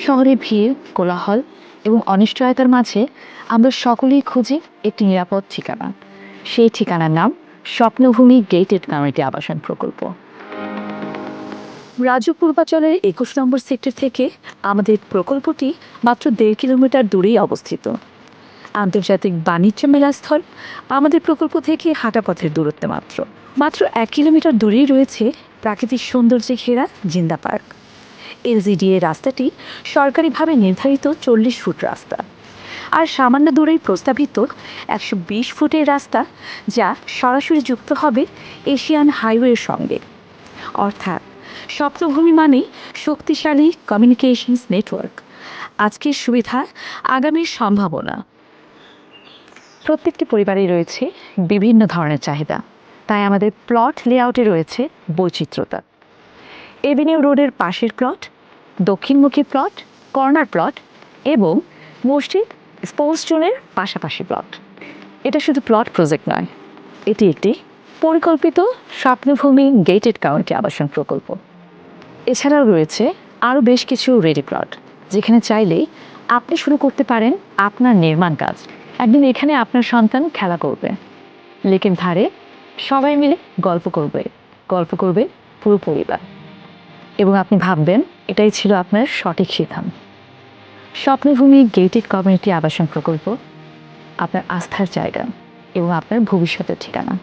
শহরে ভিড়, কোলাহল এবং অনিশ্চয়তার মাঝে আমরা সকলেই খুঁজি একটি নিরাপদ ঠিকানা। সেই ঠিকানার নাম স্বপ্নভূমি গেটেড কমিউনিটি আবাসন প্রকল্প। রাজু পূর্বাচলের ২১ নম্বর সেক্টর থেকে আমাদের প্রকল্পটি মাত্র ১.৫ কিলোমিটার দূরেই অবস্থিত। আন্তর্জাতিক বাণিজ্য মেলাস্থল আমাদের প্রকল্প থেকে হাঁটা পথের দূরত্বে মাত্র মাত্র ১ কিলোমিটার দূরেই রয়েছে প্রাকৃতিক সৌন্দর্যে ঘেরা জিন্দা পার্ক। এলজিডিএ রাস্তাটি সরকারিভাবে নির্ধারিত ৪০ ফুট রাস্তা, আর সামান্য দূরেই প্রস্তাবিত ১২০ ফুটের রাস্তা, যা সরাসরি যুক্ত হবে এশিয়ান হাইওয়ের সঙ্গে। অর্থাৎ স্বপ্নভূমি মানেই শক্তিশালী কমিউনিকেশনস নেটওয়ার্ক, আজকের সুবিধা, আগামীর সম্ভাবনা। প্রত্যেকটি পরিবারেই রয়েছে বিভিন্ন ধরনের চাহিদা, তাই আমাদের প্লট লেআউটে রয়েছে বৈচিত্র্যতা। এভিনিউ রোডের পাশের প্লট, দক্ষিণমুখী প্লট, কর্নার প্লট এবং মসজিদ স্পোর্টস জোনের পাশাপাশি প্লট। এটা শুধু প্লট প্রজেক্ট নয়, এটি একটি পরিকল্পিত স্বপ্নভূমি গেটেড কমিউনিটি আবাসন প্রকল্প। এছাড়াও রয়েছে আরও বেশ কিছু রেডি প্লট, যেখানে চাইলেই আপনি শুরু করতে পারেন আপনার নির্মাণ কাজ। একদিন এখানে আপনার সন্তান খেলা করবে, লেকের ধারে সবাই মিলে গল্প করবে পুরো পরিবার, এবং আপনি ভাববেন এটাই ছিল আপনার সঠিক সিদ্ধান্ত। স্বপ্নভূমি গেটেড কমিউনিটি আবাসন প্রকল্প আপনার আস্থার জায়গা এবং আপনার ভবিষ্যতের ঠিকানা।